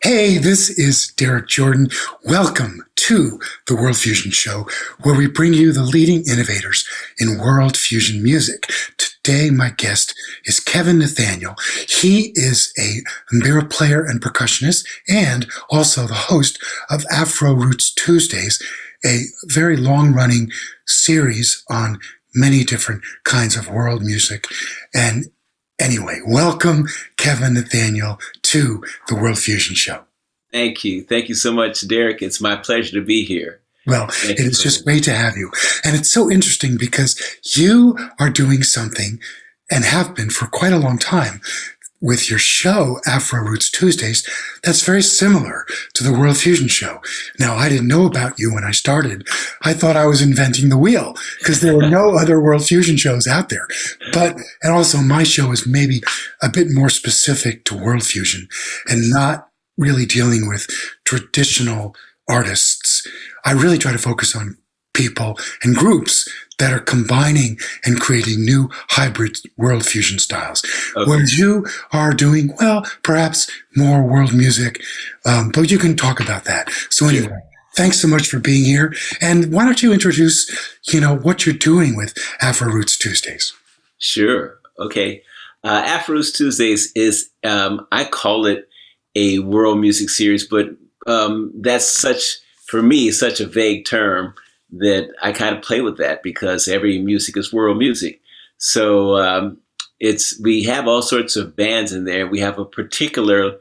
Hey, this is Derek Jordan. Welcome to the World Fusion Show, where we bring you the leading innovators in world fusion music. Today, my guest is Kevin Nathaniel. He is a mbira player and percussionist, and also the host of AfroRoots Tuesdays, a very long-running series on many different kinds of world music. And anyway, welcome, Kevin Nathaniel, to the World Fusion Show. Thank you. Thank you so much, Derek. It's my pleasure to be here. Well, it is just great to have you. And it's so interesting because you are doing something, and have been for quite a long time, with your show, AfroRoots Tuesdays, that's very similar to the World Fusion Show. Now, I didn't know about you when I started. I thought I was inventing the wheel because there were no other World Fusion shows out there. And also my show is maybe a bit more specific to World Fusion and not really dealing with traditional artists. I really try to focus on people and groups that are combining and creating new hybrid world fusion styles. Okay. Whereas you are doing, well, perhaps more world music, but you can talk about that. So anyway, sure. Thanks so much for being here. And why don't you introduce, what you're doing with AfroRoots Tuesdays? Sure. Okay. AfroRoots Tuesdays is, I call it a world music series, but that's for me, such a vague term that I kind of play with that because every music is world music. So we have all sorts of bands in there. We have a particular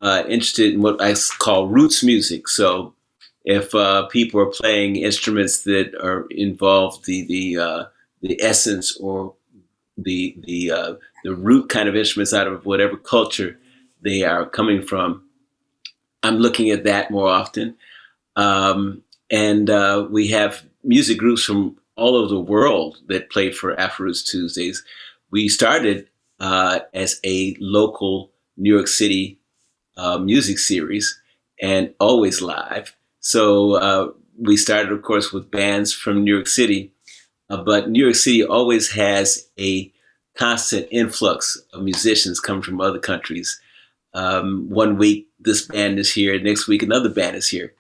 interested in what I call roots music. So if people are playing instruments that are involved the essence or the root kind of instruments out of whatever culture they are coming from, I'm looking at that more often. And we have music groups from all over the world that play for AfroRoots Tuesdays. We started as a local New York City music series and always live. So we started, of course, with bands from New York City, but New York City always has a constant influx of musicians coming from other countries. 1 week, this band is here. Next week, another band is here.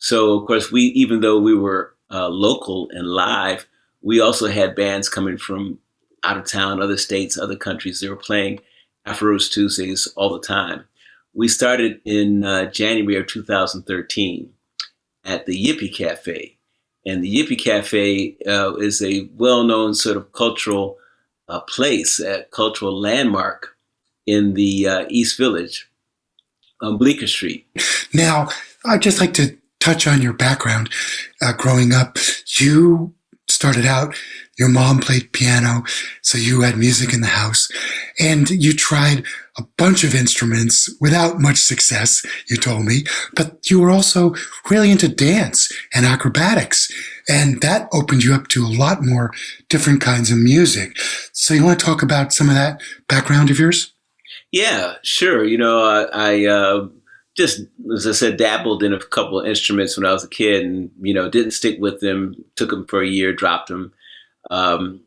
So, of course, even though we were local and live, we also had bands coming from out of town, other states, other countries. They were playing AfroRoots Tuesdays all the time. We started in January of 2013 at the Yippie Cafe. And the Yippie Cafe is a well-known sort of cultural place, a cultural landmark in the East Village on Bleecker Street. Now, I'd just like to touch on your background. Growing up, you started out, your mom played piano, so you had music in the house, and you tried a bunch of instruments without much success, you told me, but you were also really into dance and acrobatics, and that opened you up to a lot more different kinds of music. So you want to talk about some of that background of yours? Yeah, sure. I just, as I said, dabbled in a couple of instruments when I was a kid and, didn't stick with them, took them for a year, dropped them. I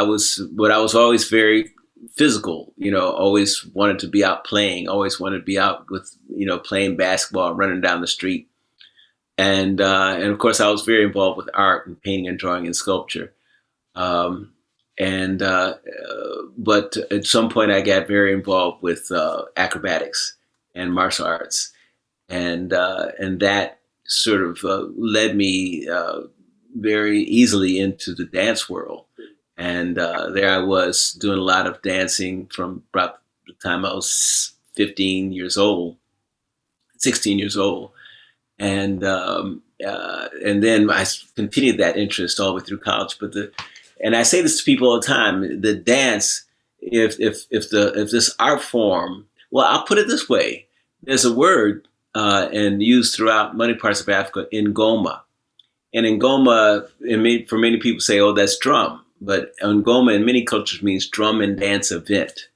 was always very physical, always wanted to be out playing, always wanted to be out with, playing basketball, running down the street. And of course, I was very involved with art and painting and drawing and sculpture. But at some point I got very involved with acrobatics and martial arts, and that sort of led me very easily into the dance world. And there I was doing a lot of dancing from about the time I was 16 years old, and then I continued that interest all the way through college. And I say this to people all the time: the dance, if this art form. Well, I'll put it this way. There's a word and used throughout many parts of Africa, ngoma. And ngoma, for many people say, oh, that's drum. But ngoma in many cultures means drum and dance event.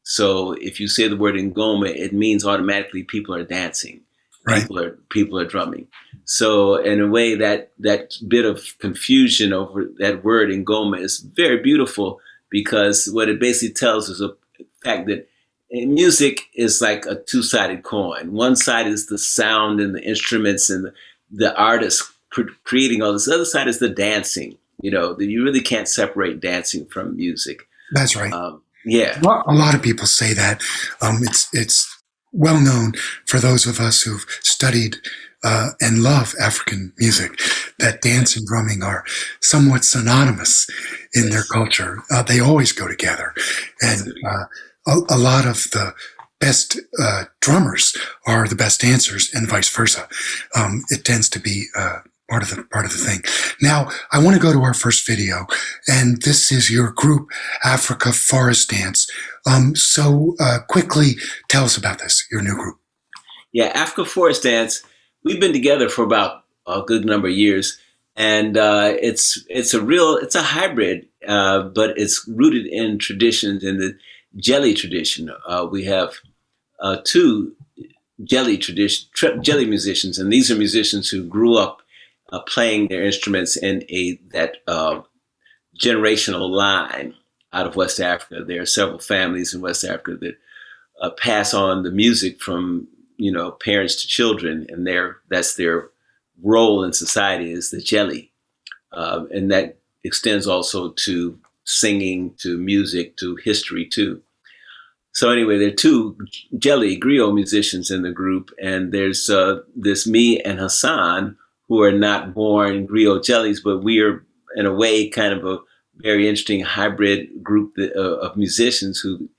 So if you say the word ngoma, it means automatically people are dancing. Right. People are drumming. So in a way, that bit of confusion over that word ngoma is very beautiful, because what it basically tells is the fact that music is like a two-sided coin. One side is the sound and the instruments and the artists creating all this. The other side is the dancing. You really can't separate dancing from music. That's right. Yeah. Well, a lot of people say that. It's well known for those of us who've studied and love African music that dance and drumming are somewhat synonymous in their culture. They always go together. And a lot of the best drummers are the best dancers and vice versa. It tends to be part of the thing. Now, I want to go to our first video, and this is your group, AfricaForest Dance. So quickly tell us about this, your new group. Yeah, AfricaForest Dance. We've been together for about a good number of years, and it's a hybrid, but it's rooted in traditions, in the jelly tradition. We have two jelly musicians, and these are musicians who grew up playing their instruments in that generational line out of West Africa. There are several families in West Africa that pass on the music from parents to children, and that's their role in society, is the jelly, and that extends also to singing, to music, to history too. So anyway, there are two jelly griot musicians in the group, and there's this me and Hassan, who are not born griot jellies, but we are in a way kind of a very interesting hybrid group of musicians who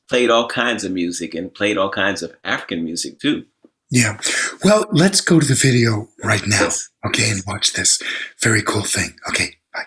played all kinds of music and played all kinds of African music too. Yeah. Well, let's go to the video right now. Yes. Okay. And watch this very cool thing. Okay. Bye.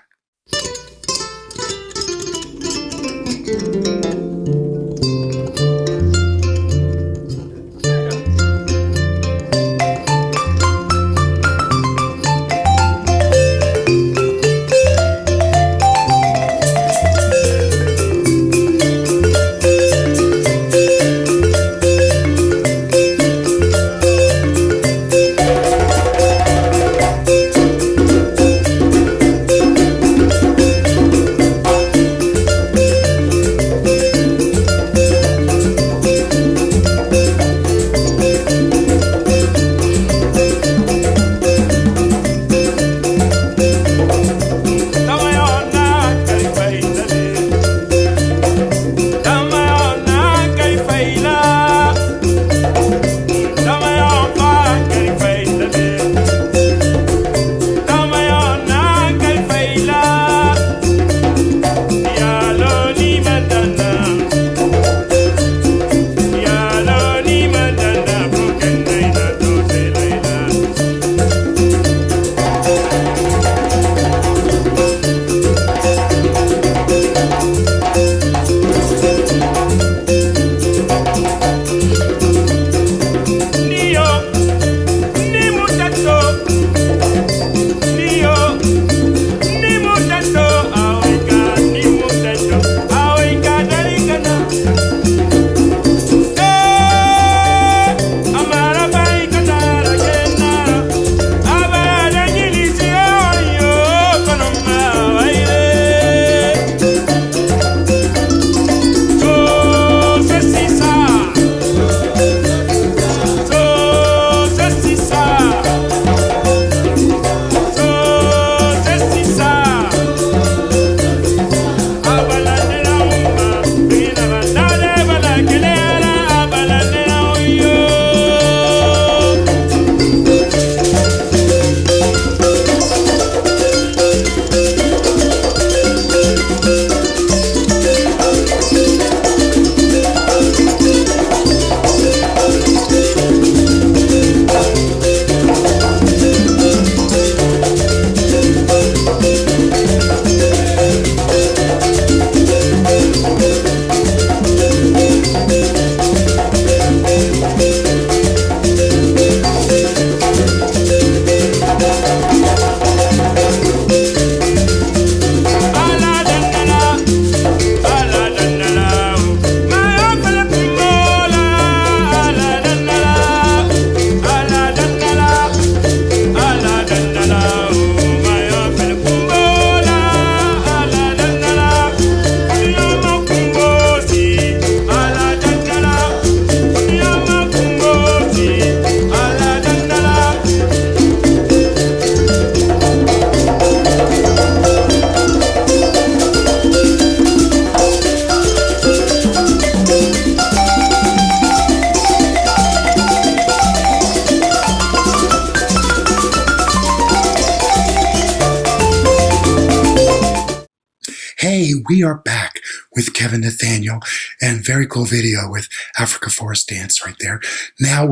we are back with Kevin Nathaniel, and very cool video with AfricaForest Dance right there. Now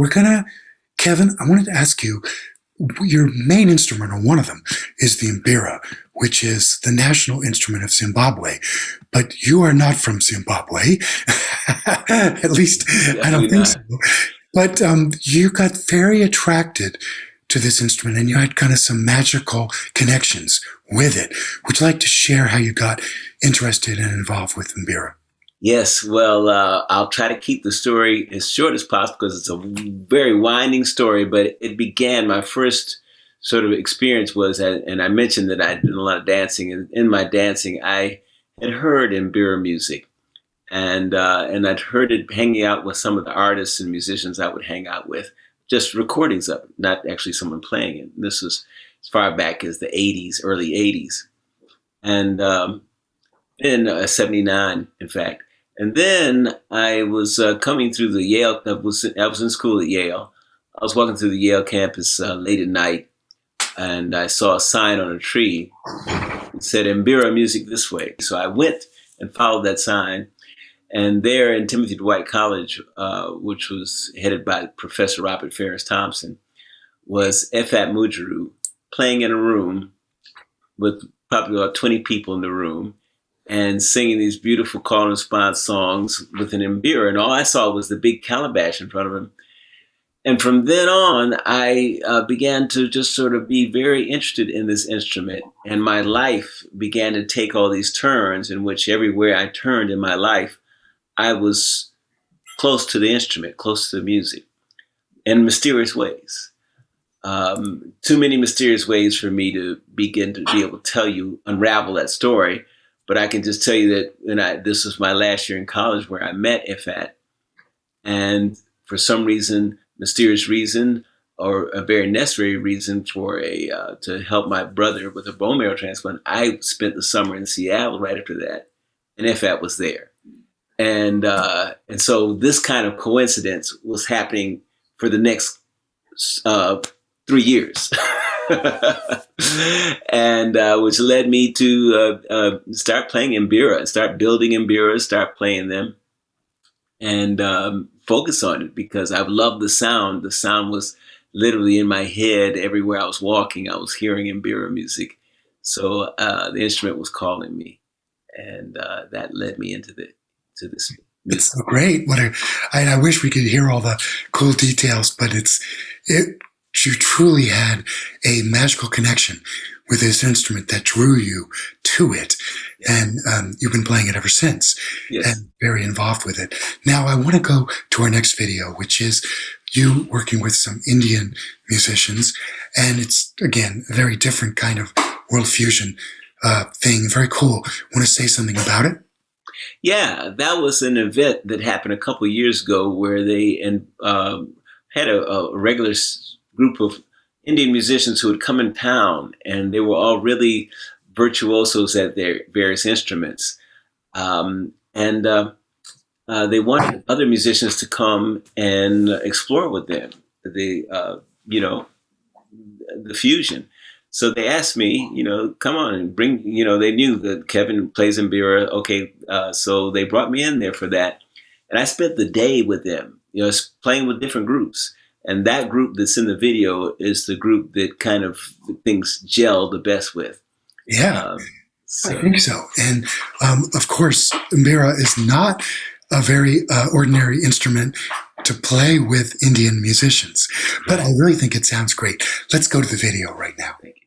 Kevin, I wanted to ask you, your main instrument, or one of them, is the mbira, which is the national instrument of Zimbabwe. But you are not from Zimbabwe. At least I don't think so. But you got very attracted to this instrument, and you had kind of some magical connections with it. Would you like to share how you got interested and involved with mbira? Yes, well, I'll try to keep the story as short as possible because it's a very winding story, but it began, my first sort of experience was, and I mentioned that I did a lot of dancing, and in my dancing, I had heard mbira music, and I'd heard it hanging out with some of the artists and musicians I would hang out with, just recordings of it, not actually someone playing it. And this was as far back as the 80s, early 80s, and in 79, in fact. And then I was coming through the Yale, I was in school at Yale. I was walking through the Yale campus late at night, and I saw a sign on a tree. It said, mbira music this way. So I went and followed that sign. And there in Timothy Dwight College, which was headed by Professor Robert Ferris Thompson, was Efat Mujiru playing in a room with probably about 20 people in the room, and singing these beautiful call and response songs with an mbira. And all I saw was the big calabash in front of him. And from then on, I began to just sort of be very interested in this instrument. And my life began to take all these turns in which everywhere I turned in my life, I was close to the instrument, close to the music, in mysterious ways. Too many mysterious ways for me to begin to be able to tell you, unravel that story. But I can just tell you that this was my last year in college where I met Efat. And for some reason, mysterious reason, or a very necessary reason to help my brother with a bone marrow transplant, I spent the summer in Seattle right after that. And Efat was there. And so this kind of coincidence was happening for the next 3 years. And which led me to start playing mbira, start building mbira, start playing them, and focus on it because I loved the sound. The sound was literally in my head everywhere I was walking. I was hearing mbira music, so the instrument was calling me, and that led me into this. It's so great. I wish we could hear all the cool details, but you truly had a magical connection with this instrument that drew you to it. And you've been playing it ever since. Yes. And very involved with it. Now I want to go to our next video, which is you working with some Indian musicians. And it's, again, a very different kind of world fusion thing. Very cool. Want to say something about it? Yeah, that was an event that happened a couple of years ago where they had a regular group of Indian musicians who had come in town, and they were all really virtuosos at their various instruments. And they wanted other musicians to come and explore with them the fusion. So they asked me, come on and bring, they knew that Kevin plays mbira. Okay, so they brought me in there for that. And I spent the day with them, playing with different groups. And that group that's in the video is the group that kind of things gel the best with. Yeah, I think so. And of course, mbira is not a very ordinary instrument to play with Indian musicians. But I really think it sounds great. Let's go to the video right now. Thank you.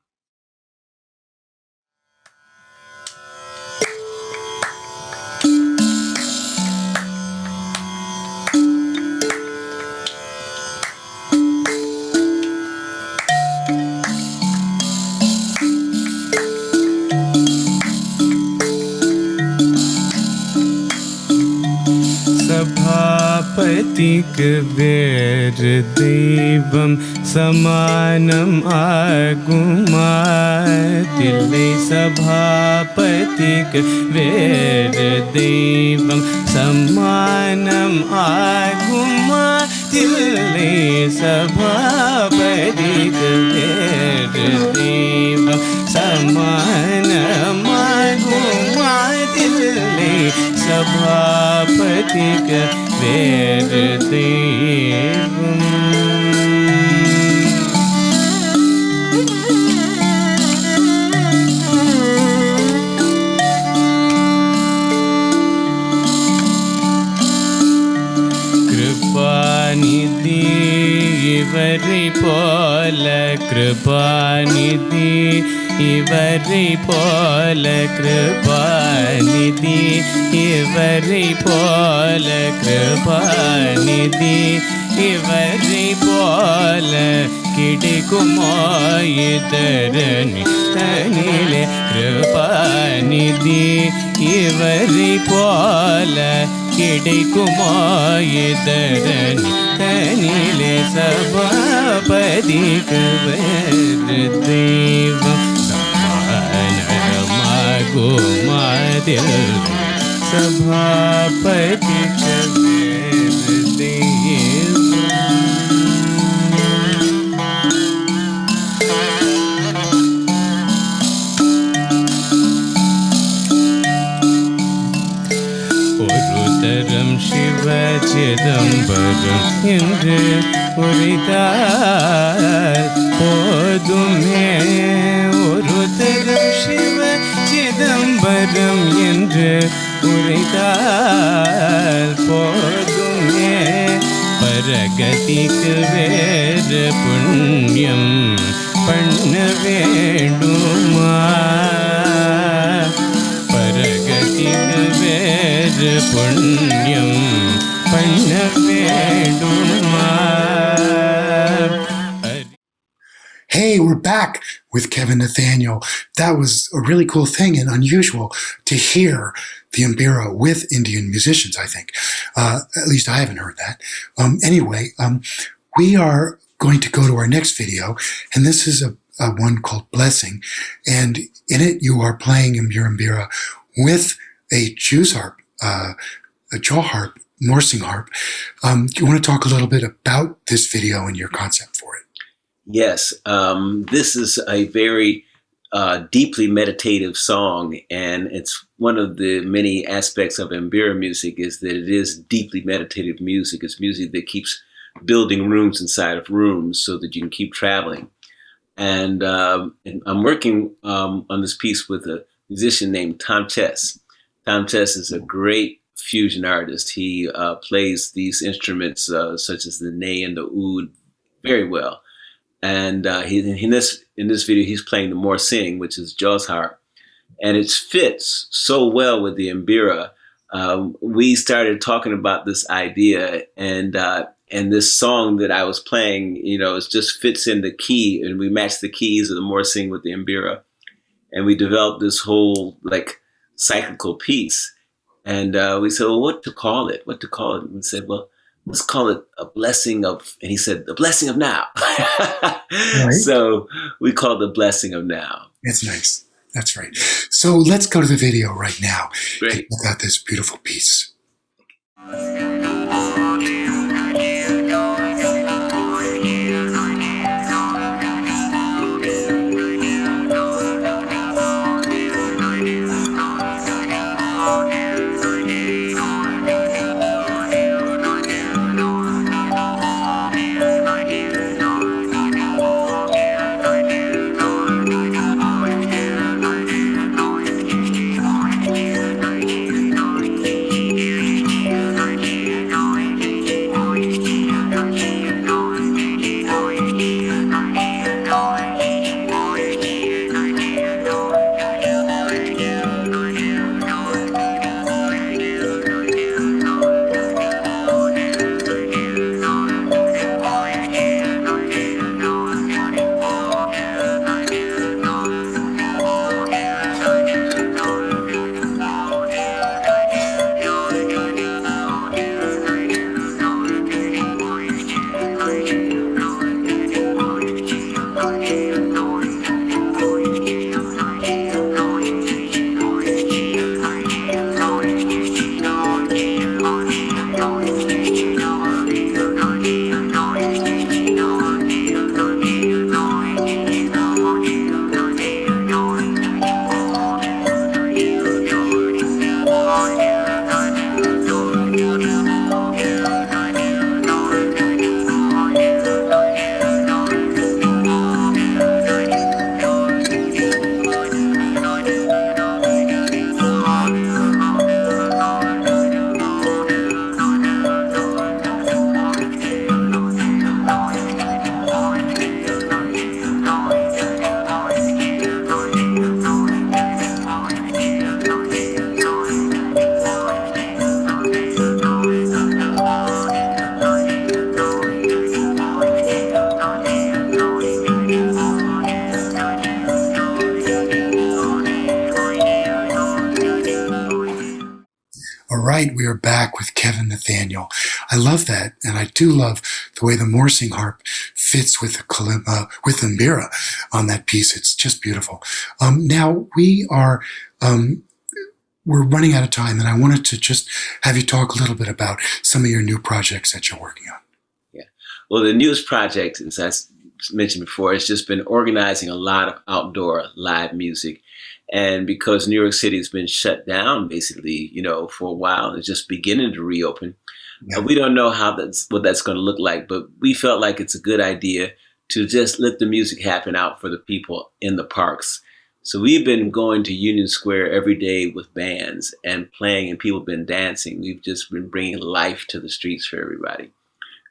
Pāpatik Verdevam Samanam Agumatile Sabhapatik Verdevam Samanam Agumatile Sabhapatik Verdevam Samanam Agumatile सभापतिक वेर देवम् कृपानिधि इवरि पोल कृपानिधि इवरि पोल कृपानिधि इवरि पोल कृपानिधि इवरि पोल किडिकुमोयितरनि तनिले कृपानिधि इवरि पोल किडिकुमोयितरनि तनिले सभापतिक वेर देवम् समानमागुमादिल सभापतिक वेर देवम् ஒருதரம் சிவ சிதம்பரம் என்று உரைத்தால் போதுமே ஒருதரம் சிவ சிதம்பரம் என்று உரைத்தால் போதுமே பரகதிக்கு வேறு புண்ணியம் பண்ண வேண்டுமா பரகதிக்கு வேறு புண்ணியம் பண்ண வேண்டுமா. Hey, we're back with Kevin Nathaniel. That was a really cool thing and unusual to hear the mbira with Indian musicians, I think. At least I haven't heard that. Anyway, we are going to go to our next video, and this is a one called Blessing. And in it, you are playing mbira with a Jews harp, a jaw harp, Morsing harp. Do you want to talk a little bit about this video and your concept for it? Yes, this is a very deeply meditative song, and it's one of the many aspects of mbira music is that it is deeply meditative music. It's music that keeps building rooms inside of rooms so that you can keep traveling. And I'm working on this piece with a musician named Tom Chess. Tom Chess is a great fusion artist. He plays these instruments such as the ney and the oud very well. And in this video, he's playing the morsing, which is Jaws harp. And it fits so well with the mbira. We started talking about this idea, and this song that I was playing, you know, it just fits in the key, and we matched the keys of the morsing with the mbira. And we developed this whole like cyclical piece. And we said, well, what to call it? What to call it? And we said, well, let's call it a blessing of, and he said, the blessing of now. Right. So we call it the blessing of now. That's nice. That's right. So let's go to the video right now. Great. And check out this beautiful piece. right, we are back with Kevin Nathaniel. I love that, and I do love the way the Morsing harp fits with with the mbira on that piece. It's just beautiful. Now we're running out of time, and I wanted to just have you talk a little bit about some of your new projects that you're working on. Yeah. Well, the newest project, as I mentioned before, has just been organizing a lot of outdoor live music. And because New York City has been shut down, basically, for a while, and it's just beginning to reopen, we don't know what that's going to look like. But we felt like it's a good idea to just let the music happen out for the people in the parks. So we've been going to Union Square every day with bands and playing, and people have been dancing. We've just been bringing life to the streets for everybody.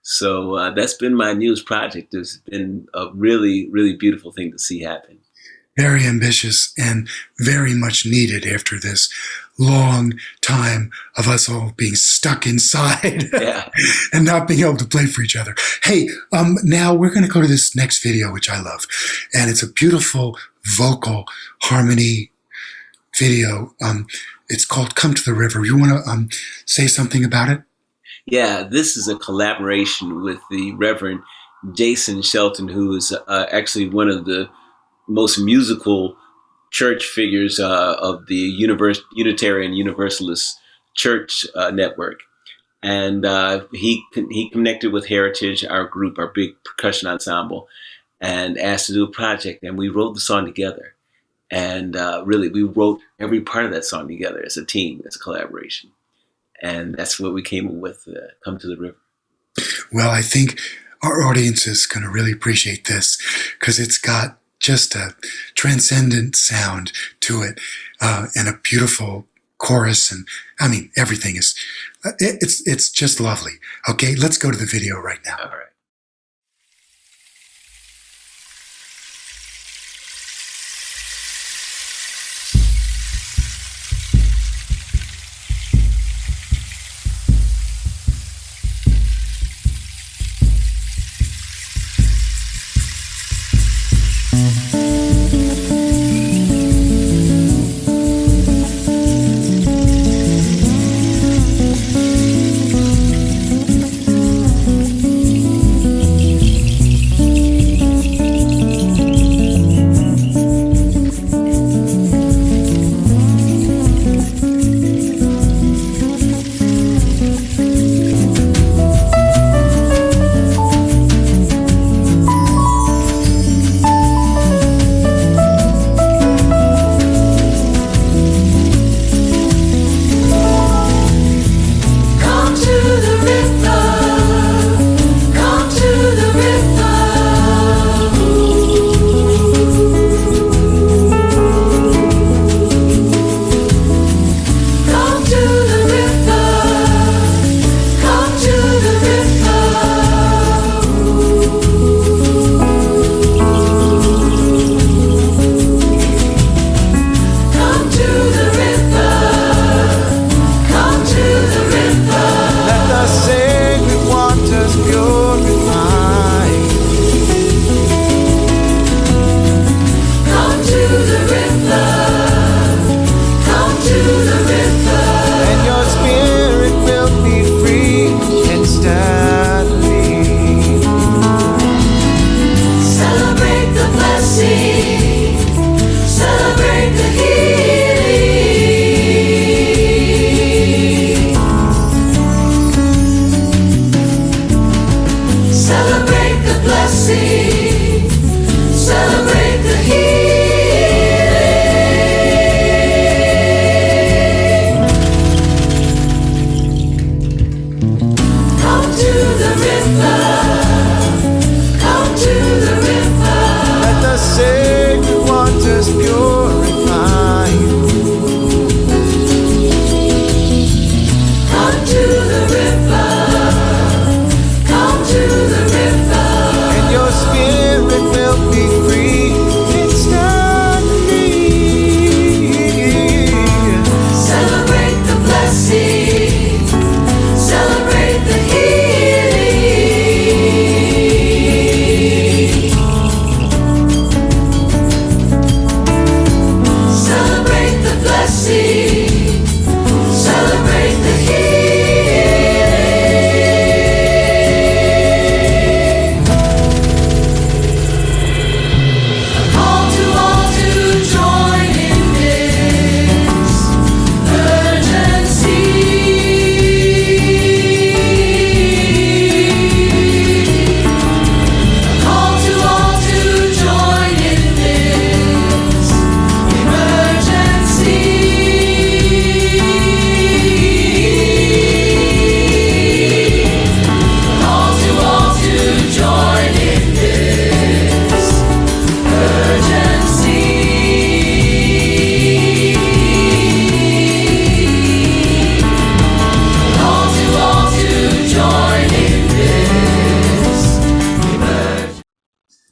So that's been my newest project. It's been a really, really beautiful thing to see happen. Very ambitious and very much needed after this long time of us all being stuck inside and not being able to play for each other. Hey, now we're going to go to this next video, which I love. And it's a beautiful vocal harmony video. It's called Come to the River. You want to say something about it? Yeah, this is a collaboration with the Reverend Jason Shelton, who is actually one of the most musical church figures of the Unitarian Universalist Church network. And he connected with Heritage, our group, our big percussion ensemble, and asked to do a project. And we wrote the song together. And really, we wrote every part of that song together as a team, as a collaboration. And that's what we came up with, Come to the River. Well, I think our audience is going to really appreciate this because it's got just a transcendent sound to it and a beautiful chorus. And I mean, everything is, it's just lovely. Okay, let's go to the video right now. All right.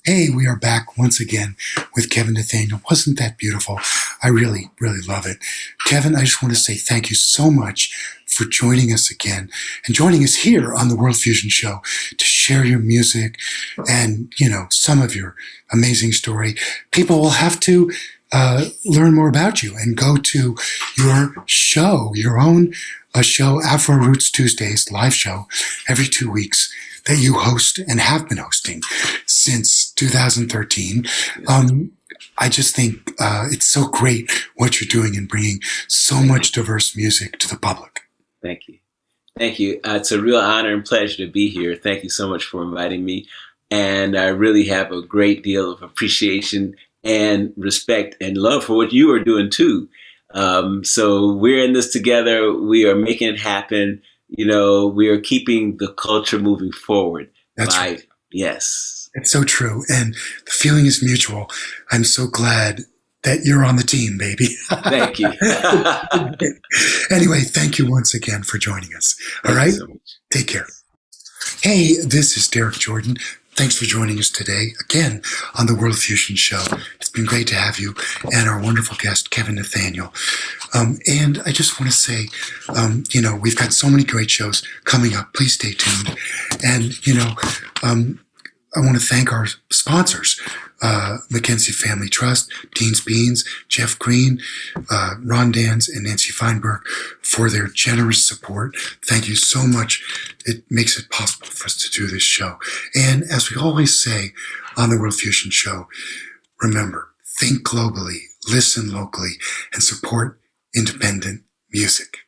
Hey, we are back once again with Kevin Nathaniel. Wasn't that beautiful? I really, really love it. Kevin, I just want to say thank you so much for joining us again and joining us here on the World Fusion Show to share your music and, some of your amazing story. People will have to learn more about you and go to your show, your own show, AfroRoots Tuesdays, live show every 2 weeks that you host and have been hosting since 2013. I just think it's so great what you're doing and bringing so much diverse music to the public. Thank you. Thank you. It's a real honor and pleasure to be here. Thank you so much for inviting me. And I really have a great deal of appreciation and respect and love for what you are doing too. So we're in this together. We are making it happen. We are keeping the culture moving forward. That's right. Yes. It's so true. And the feeling is mutual. I'm so glad that you're on the team, baby. Thank you. Anyway, thank you once again for joining us. All right? Thank you so much. Take care. Hey, this is Derek Jordan. Thanks for joining us today again on the World Fusion Show. It's been great to have you and our wonderful guest, Kevin Nathaniel. And I just want to say, we've got so many great shows coming up. Please stay tuned. And, I want to thank our sponsors, Mackenzie Family Trust, Dean's Beans, Jeff Green, Ron Dans, and Nancy Feinberg for their generous support. Thank you so much. It makes it possible for us to do this show. And as we always say on the World Fusion Show, remember, think globally, listen locally, and support independent music.